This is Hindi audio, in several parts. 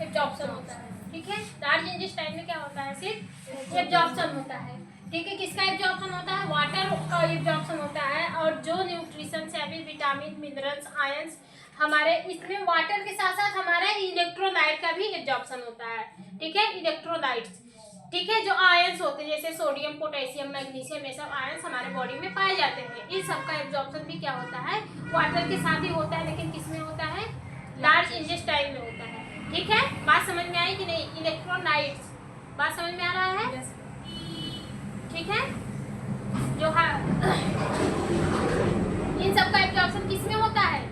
एब्जॉर्प्शन होता है, ठीक है। लार्ज इंटेस्टाइन में क्या होता है, सिर्फ एब्जॉर्प्शन होता है, ठीक है। किसका एब्जॉर्प्शन होता है, वाटर का एब्जॉर्प्शन होता है। और जो न्यूट्रिशन सभी विटामिन मिनरल्स आयंस हमारे इसमें वाटर के साथ साथ हमारा इलेक्ट्रोलाइट का भी एब्जॉर्प्शन होता है, ठीक है। इलेक्ट्रोलाइट्स, ठीक है, जो आयंस होते हैं जैसे सोडियम पोटेशियम मैग्नीशियम, ये सब आयंस हमारे बॉडी में पाए जाते हैं। इन सब का एब्जॉर्प्शन भी क्या होता है, वाटर के साथ ही होता है, लेकिन किसमें होता है, लार्ज इंटेस्टाइन में होता है, ठीक है। बात समझ में आई कि नहीं, इलेक्ट्रोलाइट्स, बात समझ में आ रहा है, ठीक है। जो है इन सब का एब्जॉर्प्शन किसमें होता है,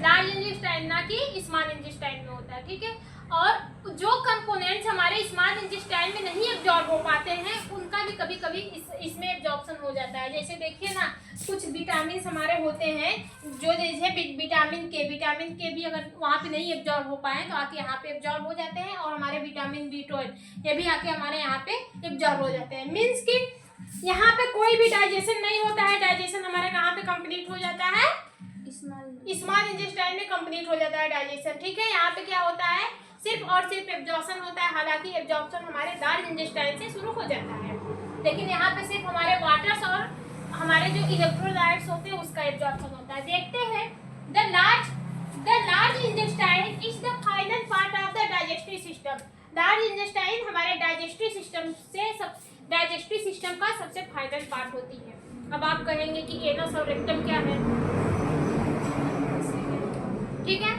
लार्ज इंटेस्टाइन, ना कि स्मॉल इंटेस्टाइन में होता है, ठीक है। और जो कंपोनेंट्स हमारे स्मॉल इंटेस्टाइन में नहीं एब्जॉर्ब हो पाते हैं उनका भी कभी कभी इसमें एब्जॉर्प्शन हो जाता है। जैसे देखिए ना, कुछ विटामिन हमारे होते हैं जो जैसे विटामिन के भी अगर वहाँ पे नहीं एब्जॉर्ब हो पाए तो आके यहाँ पे एब्जॉर्ब हो जाते हैं। और हमारे विटामिन B12 ये भी आके हमारे यहाँ पे एब्जॉर्ब हो जाते हैं। मीन्स कि यहाँ पे कोई भी डाइजेशन नहीं होता है। डाइजेशन हमारे कहाँ पे कंप्लीट हो जाता है, स्मॉल इंटेस्टाइन में कंप्लीट हो जाता है डाइजेशन, ठीक है। यहाँ पे क्या होता है, सिर्फ और सिर्फ एब्जॉर्प्शन होता है। हालांकि एब्जॉर्प्शन हमारे लार्ज इंटेस्टाइन से शुरू हो जाता है, लेकिन यहाँ पे सिर्फ हमारे वाटर्स और हमारे जो इलेक्ट्रोलाइट्स होते हैं उसका एब्जॉर्प्शन होता है। देखते हैं, the large intestine is the final part of the digestive system. Large intestine हमारे डाइजेस्टिव सिस्टम का सबसे फाइनल पार्ट होती है। अब आप कहेंगे कि एनस और रेक्टम क्या है, ठीक है।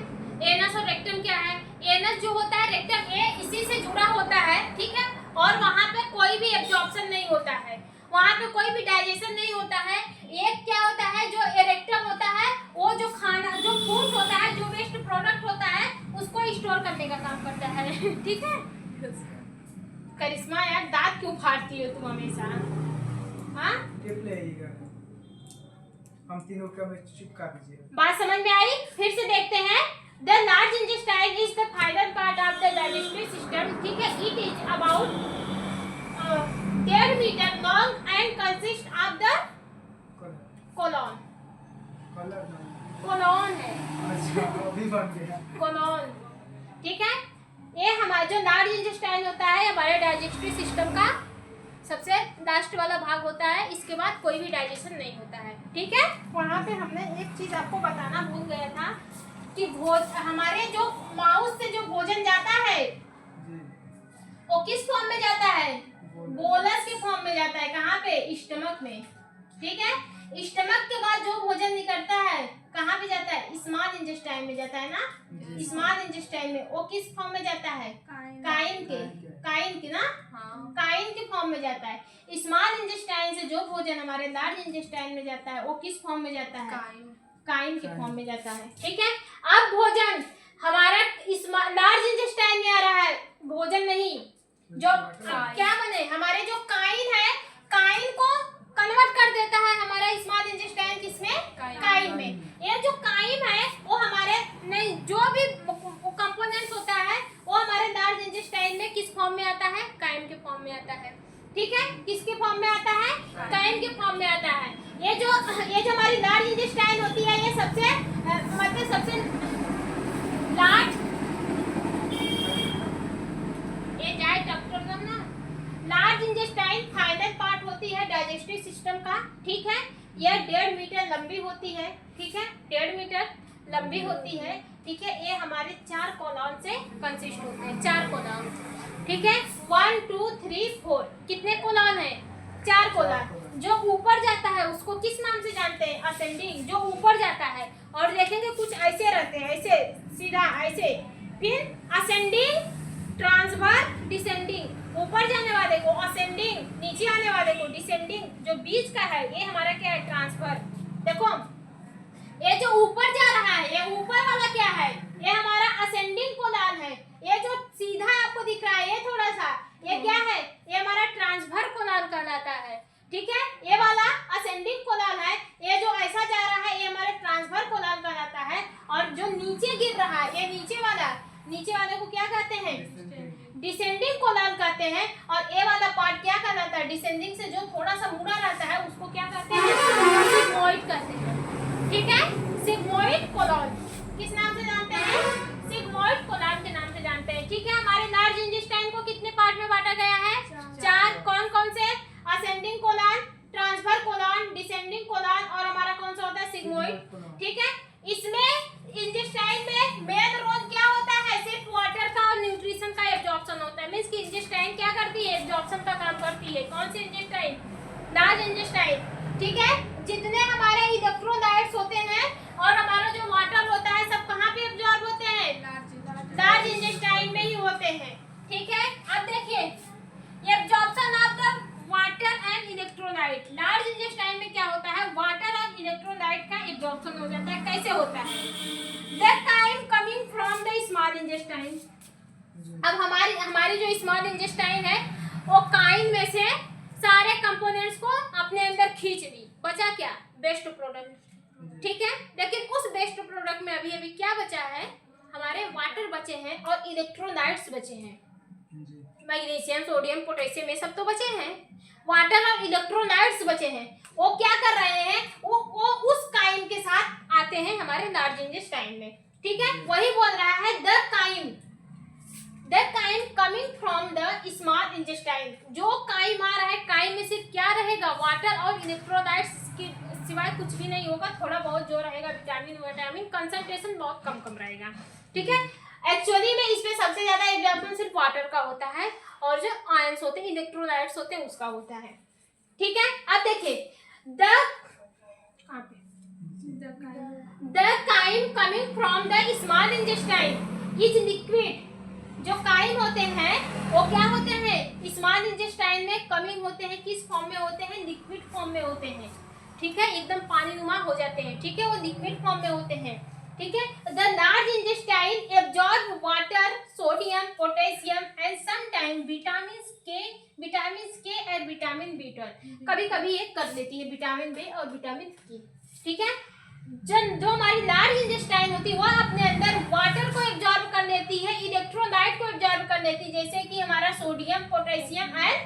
एनस और रेक्टम क्या है, एनस जो होता है, रेक्टम ए इसी से जुड़ा होता है, ठीक है। और वहाँ पे कोई भी एब्जॉर्प्शन नहीं होता है, वहाँ पे कोई भी डाइजेशन नहीं होता है। एक क्या होता है, जो रेक्टम होता है वो जो खाना, जो फूड होता है, जो वेस्ट प्रोडक्ट होता है उसको स्टोर करने का काम करता है, ठीक है। करिश्मा यार, दांत क्यों फाड़ती हो तुम हमेशा, हाँ? हम तीनों का चिपका दीजिए। बात समझ में आई, फिर से देखते हैं। The large intestine is the final part of the digestive system, ठीक है। It is about 1.5 meter long and consists of the colon है, अच्छा अभी बन गया colon, ठीक है। ये हमारा जो लार्ज इंटेस्टाइन होता है हमारे डाइजेस्टिव सिस्टम का सबसे लास्ट वाला भाग होता है। इसके बाद कोई भी डाइजेशन नहीं होता है, ठीक है। वहाँ पे हमने एक चीज आपको बताना भूल गया था कि हमारे जो माउथ से जो भोजन जाता है वो किस फॉर्म में जाता है, बोलस के फॉर्म में जाता है। कहाँ पे, स्टमक में, ठीक है। स्टमक के बाद जो भोजन निकलता है कहाँ पे जाता है, स्मॉल इंटेस्टाइन में जाता है ना। स्मॉल इंटेस्टाइन में वो किस फॉर्म में जाता है, काइन के ना, काइन के फॉर्म में जाता है। स्मॉल इंटेस्टाइन से जो भोजन हमारे लार्ज इंटेस्टाइन में जाता है वो किस फॉर्म में जाता है, काइन के फॉर्म में जाता है, ठीक है। अब भोजन हमारा लार्ज इंटेस्टाइन में आ रहा है, भोजन नहीं, जो क्या बने हमारे जो काइन है, काइन को कन्वर्ट कर देता है हमारा स्मॉल इंटेस्टाइन किसमें, काइन में। ये जो काइन है वो हमारे नहीं, जो भी कंपोनेंट्स होता है वो हमारे लार्ज इंटेस्टाइन में किस फॉर्म में आता है, काइन के फॉर्म में आता है, ठीक है। किसके फॉर्म में आता है, काइन के फॉर्म में आता है। ये जो हमारी लार्ज इंटेस्टाइन होती है ये सबसे मतलब सबसे लार्ज, ये जाए डॉक्टर ना, लार्ज इंटेस्टाइन फाइनल पार्ट होती है डाइजेस्टिव सिस्टम का, ठीक है। यह 1.5 मीटर लंबी होती है, ठीक है, 1.5 मीटर लंबी होती है, ठीक है। ये हमारे 4 कॉलम से कंसिस्ट होते हैं, 4 कॉलम, ठीक है। 1 2 3 4 कितने कॉलम है, 4 कॉलम। जो ऊपर जाता है उसको किस नाम से जानते हैं, असेंडिंग, जो ऊपर जाता है। और देखेंगे कुछ ऐसे रहते हैं, ऐसे सीधा ऐसे, फिर असेंडिंग, ट्रांसवर्स, डिसेंडिंग। ऊपर जाने वाले को असेंडिंग, नीचे आने वाले को डिसेंडिंग। जो बीच का है ये हमारा क्या है, ट्रांसफर। देखो ये जो ऊपर जा रहा है, ये ऊपर वाला क्या है, ये हमारा असेंडिंग कोलन है। ये जो सीधा आपको दिख रहा है ये थोड़ा सा, ये क्या है, ये हमारा ट्रांसफर कोलन कहलाता है, ठीक है। ये वाला असेंडिंग कोलन है, ये जो ऐसा जा रहा है ये हमारे ट्रांसफर कोलन कहलाता है। और जो नीचे गिर रहा है ये नीचे वाले को क्या कहते हैं, डिसेंडिंग कोलन कहते हैं। और ये वाला पार्ट क्या कहलाता है, डिसेंडिंग से जो थोड़ा सा मुड़ा रहता है उसको क्या कहते हैं, सिग्मोइड कहते हैं, ठीक है। सिग्मोइड कोलन किस नाम से जानते हैं, सिग्मोइड कोलन के नाम से जानते हैं। लार्ज इंटेस्टाइन, ठीक है। जितने हमारे इलेक्ट्रोलाइट्स होते हैं और हमारा जो वाटर होता है सब कहाँ पे एब्जॉर्ब होते हैं, लार्ज इंटेस्टाइन में ही होते हैं, ठीक है। अब देखिए ये absorption of the water and electrolyte, large intestine में क्या होता है, वाटर और इलेक्ट्रोलाइट का एब्जॉर्प्शन हो जाता है। कैसे होता है, the chyme coming from the small intestine. अब हमारी जो स्मॉल इंटेस्टाइन है वो काइन में से सारे कंपोनेंट्स को अपने अंदर खींच ली, बचा क्या, वेस्ट प्रोडक्ट, ठीक है। लेकिन उस वेस्ट प्रोडक्ट में अभी क्या बचा है, हमारे वाटर बचे हैं और इलेक्ट्रोलाइट्स बचे हैं, मैग्नीशियम, सोडियम, पोटेशियम, ये सब तो बचे हैं, वाटर और इलेक्ट्रोलाइट्स बचे हैं। वो क्या कर रहे हैं, वो उस काइन के साथ आते हैं हमारे लार्ज इंटेस्टाइन में, ठीक है। वही बोल रहा है the chyme coming from the small intestine, जो काइम आ रहा है, काइम में सिर्फ क्या रहेगा, वाटर और इलेक्ट्रोलाइट्स के सिवाय कुछ भी नहीं होगा, थोड़ा बहुत जो रहेगा विटामिन कंसंट्रेशन बहुत कम रहेगा, ठीक है। एक्चुअली में इसमें सबसे ज्यादा एब्जॉर्प्शन सिर्फ वाटर का होता है और जो आयंस होते हैं, इलेक्ट्रोलाइट्स होते हैं, उसका होता है, ठीक है। अब देखिए the chyme coming from the small intestine is liquid, जो काइम होते हैं वो क्या होते हैं, स्मॉल इंटेस्टाइन में कमिंग होते हैं, किस फॉर्म में होते हैं, लिक्विड फॉर्म में होते हैं, ठीक है, एकदम पानीनुमा हो जाते हैं, ठीक है, वो लिक्विड फॉर्म में होते हैं, ठीक है। The large intestine absorb water, sodium, potassium and sometime vitamin के और विटामिन B12, कभी कभी ये कर लेती है विटामिन B और विटामिन के, ठीक है। जो हमारी लार्ज इंटेस्टाइन होती है वह अपने अंदर वाटर को एब्जॉर्ब कर लेती है, इलेक्ट्रोलाइट को एब्जॉर्ब कर लेती है, जैसे कि हमारा सोडियम, पोटेशियम एंड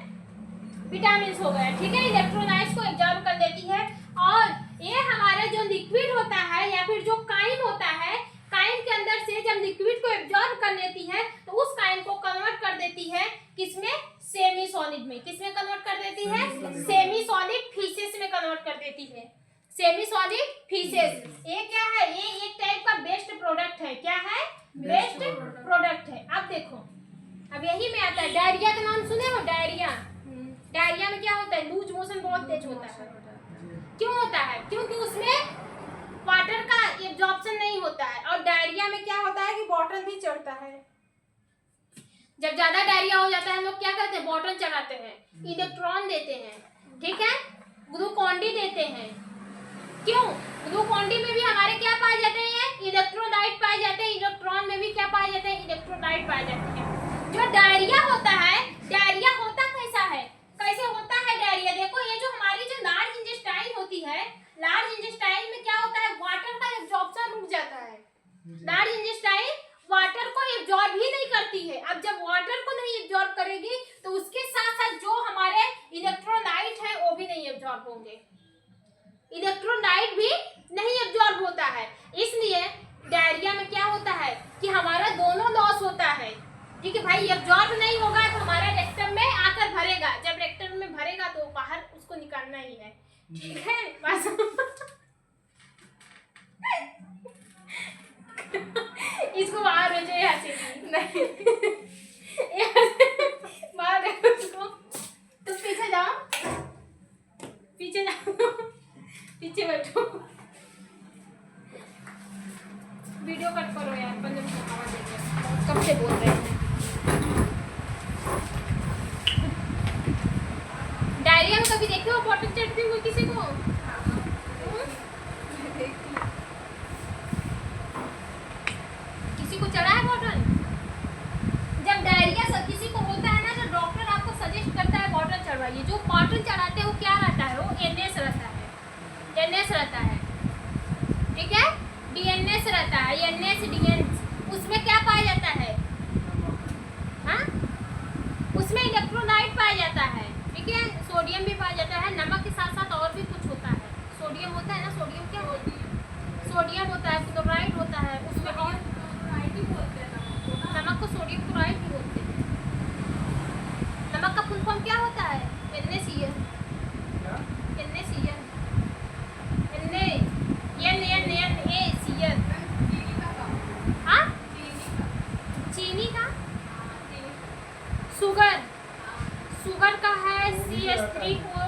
विटामिन हो गया, ठीक है, इलेक्ट्रोलाइट्स को एब्जॉर्ब कर लेती है। और ये हमारा जो लिक्विड होता है या फिर जो काइन होता है, काइन के अंदर से जब लिक्विड को एब्जॉर्ब कर लेती है तो उस काइन को कन्वर्ट कर देती है किसमें, सेमी सॉलिड में। किसमें कन्वर्ट कर देती है, सेमी सॉलिड फीसेस में कन्वर्ट कर देती है, सेमी सॉलिड फीसेस। ये क्या है, ये एक टाइप का बेस्ट प्रोडक्ट है, क्या है, बेस्ट प्रोडक्ट है। अब देखो, अब यही में आता है डायरिया का नाम सुने हो, डायरिया, डायरिया में क्या होता है, लूज मोशन बहुत तेज होता है। क्यों होता है, क्योंकि उसमें वाटर का एब्जॉर्प्शन नहीं होता है। और डायरिया में क्या होता है कि बॉटल भी चढ़ता है, जब ज्यादा डायरिया हो जाता है हम लोग क्या करते हैं, बॉटल चढ़ाते हैं, इलेक्ट्रॉन देते हैं, ठीक है, ग्लूकोन-डी देते हैं। क्यों, ग्लूकोन-डी में भी हमारे क्या पाए जाते हैं, इलेक्ट्रोलाइट पाए जाते हैं, इलेक्ट्रॉन में भी क्या पाए जाते हैं, इलेक्ट्रोलाइट पाए जाते हैं। जो डायरिया होता है, डायरिया होता कैसा है, कैसे होता है डायरिया, देखो ये जो हमारी जो लार्ज इंटेस्टाइन होती है, लार्ज इंटेस्टाइन में क्या होता है, वाटर का एब्जॉर्प्शन रुक जाता है, लार्ज इंटेस्टाइन वाटर को एब्जॉर्ब ही नहीं करती है। अब जब वाटर को नहीं एब्जॉर्ब करेगी तो उसके साथ साथ जो हमारे इलेक्ट्रोलाइट है वो भी नहीं एब्जॉर्ब होंगे, इलेक्ट्रोलाइट भी नहीं एब्जॉर्ब होता है। इसलिए डायरिया में क्या होता है कि हमारा दोनों लॉस होता है, ठीक है भाई, एब्जॉर्ब नहीं होगा तो हमारा रेक्टम में आकर भरेगा, जब रेक्टम में भरेगा तो बाहर उसको निकालना ही है, ठीक है। बस इसको बाहर भेजो, यहाँ से नहीं बाहर देखो उसको, तुम पीछे जाओ, पीछे जाओ, पीछे बैठो, वीडियो कट करो यार, 5 मिनट हवा देते, कब से बोल रहे हैं। डायरिया में कभी देखे हो बॉटल चढ़ती हुई किसी को, किसी को चढ़ा है बॉटल, जब डायरिया सब किसी को होता है ना, तो डॉक्टर आपको सजेस्ट करता है बॉटल चढ़वाइए। जो बॉटल चढ़ाते हैं वो क्या रहता है, वो NS रहता है, NS रहता है, ठीक है, DNS रहता है, NS DNS, उसमें क्या पाया जाता है, हाँ, उसमें इलेक्ट्रोलाइट पाया जाता है, ठीक है, सोडियम भी पाया जाता है, नमक के साथ साथ और भी कुछ होता है, सोडियम होता है ना, सोडियम क्या होती है, सोडियम होता है, क्लोराइड होता है, उसमें और नमक को सोडियम क्लोराइड भी बोलते हैं। नमक का फुल फॉर्म क्या होता है, NaCl, हाँ, चीनी का, शुगर का है CH3O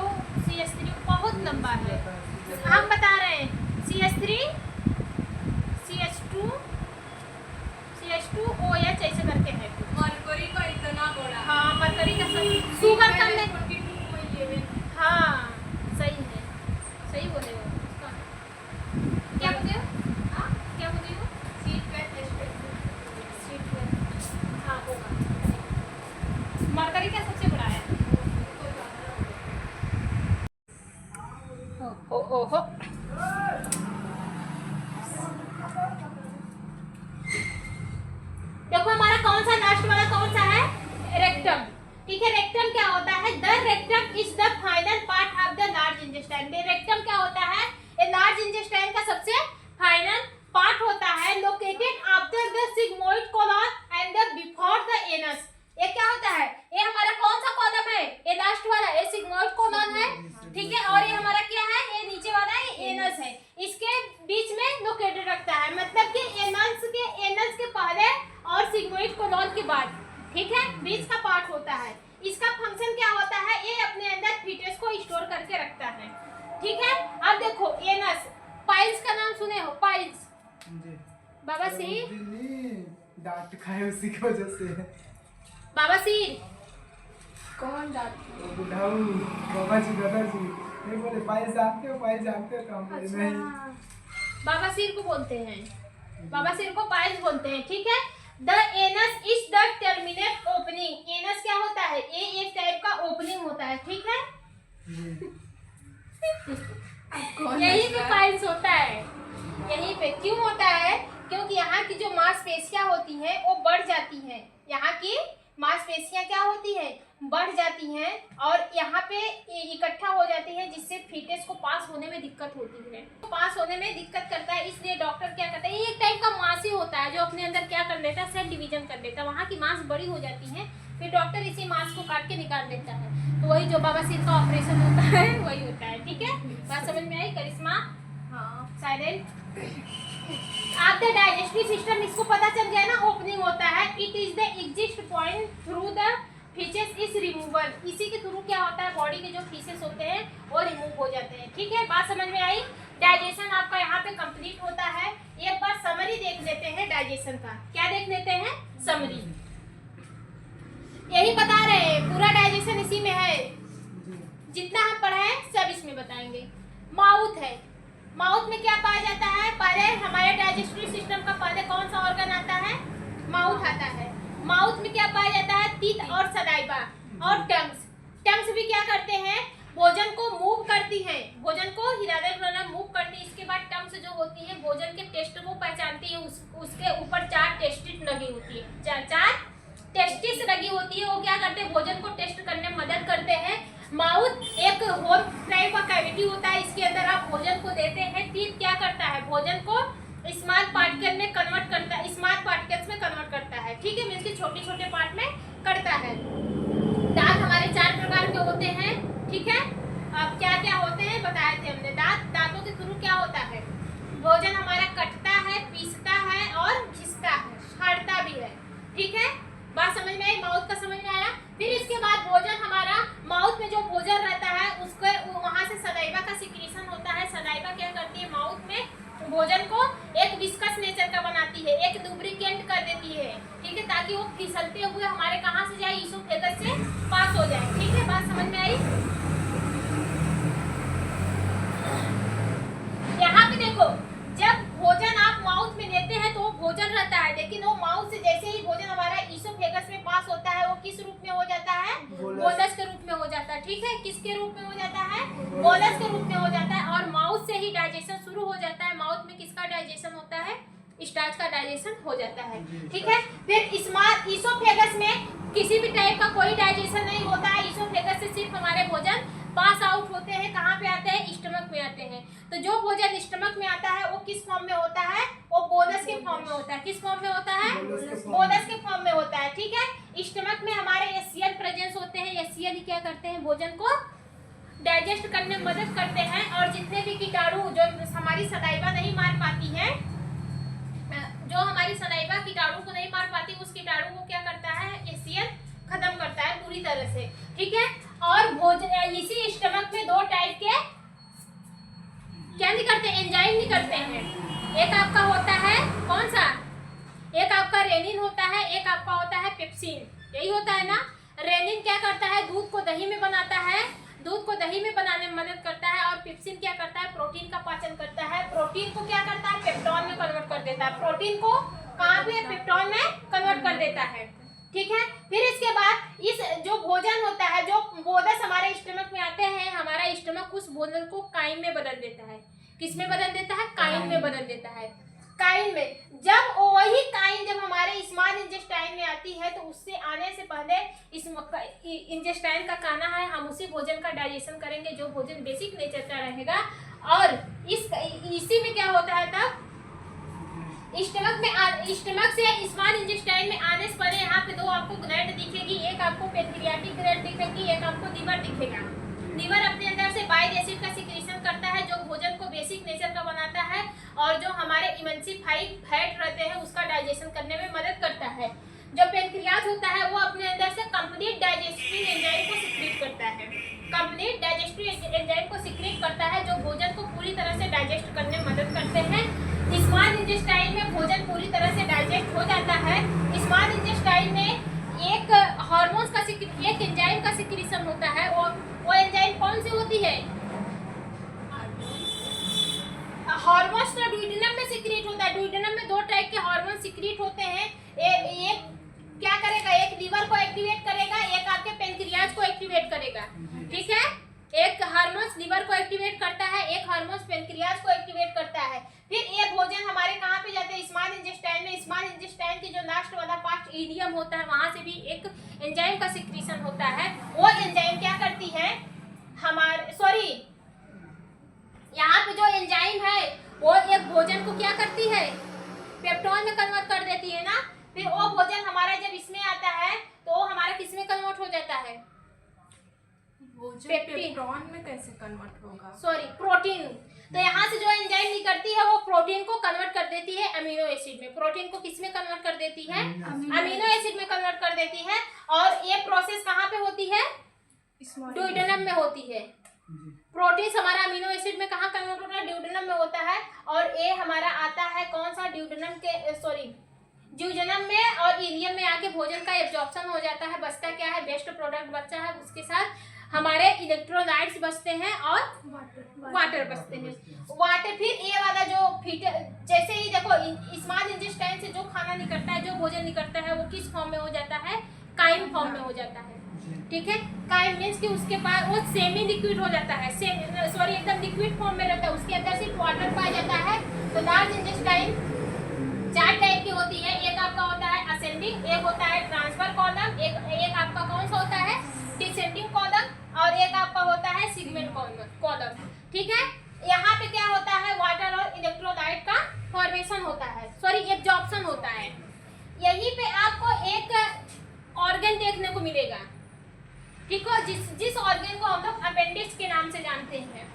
क्या होता है? The rectum is the final part of the large intestine. The rectum क्या होता है? ये लार्ज इंटेस्टाइन का सबसे फाइनल पार्ट होता है, located after the sigmoid colon and the before the anus. ये क्या होता है? ये हमारा कौन सा कॉलम है? ये लास्ट वाला, ये सिग्मोइड कोलन है, ठीक है। और ये हमारा क्या है? ये नीचे वाला है, ये एनस है। इसके बीच में लोकेटेड रखता है, मतलब कि एनस के पहले और सिग्मोइड कोलन के बाद, ठीक है, बीच का पार्ट होता है। इसका फंक्शन क्या होता है? ये अपने अंदर फीटस को स्टोर करके रखता है, ठीक है। अब देखो एनस, पाइल्स का नाम सुने हो? पाइल्स बाबा सिर, डांट खाए उसी की वजह से। बाबा सिर कौन डांट? बुढ़ाऊ बाबा जी दादाजी नहीं बोले पाए जानते हो तो हम बोले नहीं। बाबा सिर को बोलते हैं, बाबा सिर को पाइल्स बोलते हैं, ठीक है। The anus is the terminate opening. Anus क्या होता है? ये एक टाइप का ओपनिंग होता है, ठीक है। यहीं पे पाइल्स होता है, यहीं पे। क्यों होता है? क्योंकि यहाँ की जो मांसपेशियां होती हैं वो बढ़ जाती हैं। यहाँ की मांसपेशियां क्या होती हैं? बढ़ जाती हैं और यहाँ पे इकट्ठा हो जाती है, जिससे फीटस को पास होने में दिक्कत होती है। पास होने में दिक्कत करता है, इसलिए डॉक्टर क्या करता है? ये एक टाइप का मांस ही होता है जो अपने अंदर क्या कर लेता है? सेल डिवीजन कर लेता है। वहाँ की मांस बड़ी हो जाती है, फिर डॉक्टर इसी मांस को काट के निकाल देता है। तो वही जो बाबा सिर का ऑपरेशन होता है वही होता है, ठीक है। बात समझ में आई? करिश्मा हाँ साइलेंट। आप द डाइजेस्टिव सिस्टम, इसको पता चल गया ना, ओपनिंग होता है। It is the exist point through the features is removal. इसी के थ्रू क्या होता है? बॉडी के जो फीचर्स होते हैं वो रिमूव हो जाते हैं, ठीक है। बात समझ में आई? डाइजेशन आपका यहाँ पे कंप्लीट होता है। एक बार समरी देख लेते हैं डाइजेशन का। क्या देख लेते हैं? समरी। यही बता रहे हैं, पूरा डाइजेशन इसी में है। जितना हम पढ़े सब इसमें बताएंगे। माउथ है, माउथ में क्या पाया जाता है? पहले हमारे डाइजेस्टिव सिस्टम का पहले कौन सा ऑर्गन आता है? माउथ आता है। माउथ में क्या पाया जाता है? टीथ और सलाइवा और टंग्स। टंग्स भी क्या करते हैं? भोजन को मूव करती हैं, भोजन को हिलाना मूव करती है। इसके बाद टंग्स जो होती है भोजन के टेस्ट को पहचानती है। उसके ऊपर 4 टेस्टिस लगी होती है, 4 टेस्टिस लगी होती है। वो क्या करते हैं? भोजन को टेस्ट करने में मदद करते हैं। माउथ एक होल टाइप का कैविटी होता है, इसके अंदर आप भोजन को देते हैं। टीथ क्या करता है? भोजन को स्मॉल पार्टिकल में कन्वर्ट करता है, स्मॉल पार्टिकल्स में कन्वर्ट करता है, ठीक है, मीन्स के छोटे छोटे पार्ट में करता है। दांत हमारे 4 प्रकार के होते हैं, ठीक है। अब क्या क्या होते हैं बताए थे हमने। दांतों के थ्रू क्या होता है? भोजन हमारा कटता है, पीसता है और घिसता है, फाड़ता भी है, ठीक है। बात समझ में आई? माउथ का समझ में आया? फिर इसके बाद भोजन हमारा माउथ में जो भोजन रहता है उसके वहां से सलाइवा का सिक्रीशन होता है। सलाइवा क्या करती है? माउथ में भोजन को एक विस्कस नेचर का बनाती है, एक लुब्रिकेंट कर देती है, ठीक है, ताकि वो फिसलते हुए हमारे कहाँ से जाए? ईसोफेगस से पास हो जाए, ठीक है। बात समझ में आई? यहाँ पे देखो, जब भोजन आप माउथ में लेते हैं तो वो भोजन रहता है, लेकिन वो माउथ से जैसे ही भोजन हमारा ईसोफेगस में पास होता है वो किस रूप में हो जाता है? बोलस के रूप में हो जाता है, ठीक है। किसके रूप में हो जाता है? बोलस के रूप में हो जाता है। और माउथ से ही डाइजेशन शुरू हो जाता है। माउथ में किसका डाइजेशन होता है? स्टार्च का डाइजेशन हो जाता है, ठीक है। फिर ईसोफेगस में किसी भी टाइप का कोई डाइजेशन नहीं होता है। ईसोफेगस से सिर्फ हमारे भोजन पास आउट होते हैं। कहाँ पे आते हैं? स्टमक में आते हैं। तो जो भोजन स्टमक में आता है वो किस फॉर्म में होता है? वो बोलस के फॉर्म में होता है। किस फॉर्म में होता है? बोलस के फॉर्म में होता है, ठीक है। स्टमक में हमारे एसियल प्रेजेंस होते हैं। एसियल ही क्या करते हैं? भोजन को डाइजेस्ट करने में मदद करते हैं। और जितने भी कीटाणु जो हमारी सलाइवा नहीं मार पाती है, जो हमारी सलाइवा कीटाणु को नहीं मार पाती, उस कीटाणु को क्या करता है? एसियल खत्म करता है पूरी तरह से, ठीक है। और भोजन इसी स्टमक में 2 टाइप के क्या नहीं करते? एंजाइम नहीं करते हैं। एक आपका होता है कौन सा? एक आपका रेनिन होता है, एक आपका होता है पेप्सिन, यही होता है ना। रेनिन क्या करता है? दूध को दही में बनाता है, दूध को दही में बनाने में मदद करता है। और पेप्सिन क्या करता है? प्रोटीन का पाचन करता है। प्रोटीन को क्या करता है? पेप्टोन में कन्वर्ट कर देता है। प्रोटीन को कहाँ पे? पेप्टोन में कन्वर्ट कर देता है, ठीक है। फिर इसके बाद इस जो भोजन होता है, जो बोलस हमारे स्टमक में आते हैं, हमारा स्टमक उस भोजन को काइन में बदल देता है। किस में बदल देता है? काइन में बदल देता है। काइन में जब वही काइन जब हमारे स्मॉल इंटेस्टाइन में आती है तो उससे आने से पहले इंटेस्टाइन का कहना है हम उसी भोजन का डाइजेशन करेंगे जो भोजन बेसिक नेचर का रहेगा। और इसी में क्या होता है तब स्टमक से स्मॉल इंटेस्टाइन में आने से पहले यहाँ पे दो आपको ग्लैंड दिखेगी, एक आपको पैंक्रियाटिक ग्लैंड दिखेगी, एक आपको लीवर दिखेगा। लीवर अपने अंदर से बाइल एसिड का सिक्रीशन करता है जो भोजन को बेसिक नेचर का बनाता है और जो हमारे इमल्सिफाइड फैट रहते हैं उसका डाइजेशन करने में मदद करता है। जो पैंक्रियाज होता है वो अपने अंदर से कंप्लीट डाइजेस्टिव एंजाइम को सिक्रीट करता है, कंप्लीट डाइजेस्टिव एंजाइम को सिक्रीट करता है जो भोजन को पूरी तरह से डाइजेस्ट करने में मदद करते हैं। स्मॉल इंटेस्टाइन में भोजन पूरी तरह से डाइजेस्ट हो जाता है। स्मॉल इंटेस्टाइन में एक हार्मोन्स का एक एंजाइम का सिक्रीशन होता है। वो एंजाइम कौन सी होती है? हार्मोन्स तो ड्यूडेनम में सिक्रीट होता है। ड्यूडेनम में दो टाइप के हार्मोन सिक्रीट होते हैं। एक क्या करेगा, एक लीवर को एक्टिवेट करेगा, एक आपके पैंक्रियाज को एक्टिवेट करेगा। ठीक है, एक हार्मोन्स लीवर को एक्टिवेट करता है, एक हार्मोन्स पैंक्रियाज को एक्टिवेट करता है। फिर ये भोजन हमारे कहाँ पे जाते हैं? स्मॉल इंटेस्टाइन में। स्मॉल इंटेस्टाइन की जो लास्ट वाला पार्ट ईडियम होता है वहां से भी एक एंजाइम का सिक्रीशन होता है। वो एंजाइम क्या करती है यहाँ पे जो एंजाइम है वो एक भोजन को क्या करती है? पेप्टोन में कन्वर्ट कर देती है ना। फिर वो भोजन हमारा जब इसमें आता है तो वो हमारा किस में कन्वर्ट हो जाता है? पेप्टोन में कैसे कन्वर्ट होगा? प्रोटीन। तो यहाँ से जो एंजाइम निकलती है वो प्रोटीन को कन्वर्ट कर देती है अमीनो एसिड में। प्रोटीन को किस में कन्वर्ट कर देती है? अमीनो एसिड में कन्वर्ट कर देती है। और ये प्रोसेस कहाँ पे होती है? ड्यूडेनम में होती है। प्रोटीन हमारा अमीनो एसिड में कहाँ कन्वर्ट होता है? ड्यूडेनम में होता है। और ये हमारा आता है कौन सा? ड्यूडेनम में और इलियम में आके भोजन का एब्जॉर्प्शन हो जाता है। बचता क्या है? वेस्ट प्रोडक्ट बचता है, उसके साथ हमारे इलेक्ट्रोलाइट्स बचते हैं और वाटर बचते हैं। वाटर फिर ये वाला जो जैसे ही देखो स्मॉल इंटेस्टाइन से जो खाना निकलता है, जो भोजन निकलता है वो किस फॉर्म में हो जाता है? काइम फॉर्म में हो जाता है। ठीक है, काइम मीन्स कि उसके बाद वो सेमी लिक्विड हो जाता है, एकदम लिक्विड फॉर्म में रहता है, उसके अंदर सिर्फ वाटर पाया जाता है। तो लार्ज इंटेस्टाइन चार टाइप की होती है। एक आपका होता है असेंडिंग, एक होता है ट्रांसफर कॉलम, एक आपका कौन सा होता है? डिसेंडिंग कॉलम, और एक आपका होता है सेगमेंट कॉलम। ठीक है, यहाँ पे क्या होता है? वाटर और इलेक्ट्रोलाइट का फॉर्मेशन होता है, एब्जॉर्प्शन होता है। यहीं पे आपको एक ऑर्गन देखने को मिलेगा। ठीक है, जिस ऑर्गन को हम लोग अपेंडिक्स के नाम से जानते हैं।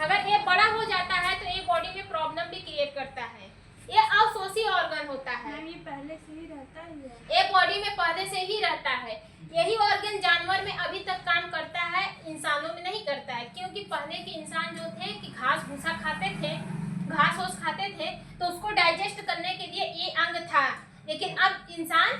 अगर ये बड़ा हो जाता है तो ये बॉडी में प्रॉब्लम भी क्रिएट करता है। ये अवशोषी ऑर्गन होता है। ये पहले से ही रहता है, ये बॉडी में पहले से ही रहता है। यही ऑर्गन जानवर में अभी तक काम करता है, इंसानों में नहीं करता है। क्योंकि पहले के इंसान जो थे कि घास भूसा खाते थे, घास ओस खाते थे, तो उसको डाइजेस्ट करने के लिए ये अंग था। लेकिन अब इंसान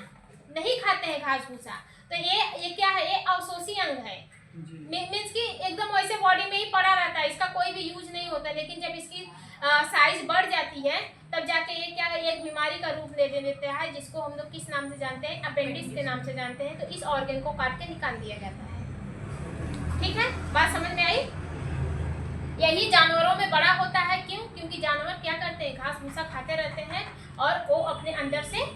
नहीं खाते हैं घास भूसा, तो ये क्या है? ये अवशोषी अंग है। मीन्स कि एकदम वैसे बॉडी में ही पड़ा रहता है, इसका कोई भी यूज नहीं होता। लेकिन जब इसकी साइज बढ़ जाती है तब जाके ये क्या है? एक बीमारी का रूप ले लेता है, जिसको हम लोग किस नाम से जानते हैं? अपेंडिक्स के नाम से जानते हैं। तो इस ऑर्गन को काट के निकाल दिया जाता है। ठीक है, बात समझ में आई? यही जानवरों में बड़ा होता है। क्यों? क्योंकि जानवर क्या करते हैं? घास भूसा खाते रहते हैं और वो अपने अंदर से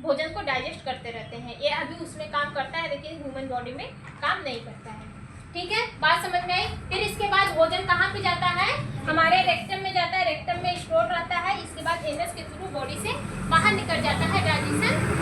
भोजन को डाइजेस्ट करते रहते हैं। ये अभी उसमें काम करता है लेकिन ह्यूमन बॉडी में काम नहीं करता है। ठीक है, बात समझ में आई? फिर इसके बाद भोजन कहाँ पे जाता है? हमारे रेक्टम में जाता है। रेक्टम में स्टोर रहता है। इसके बाद एनस के थ्रू बॉडी से बाहर निकल जाता है डाइजेशन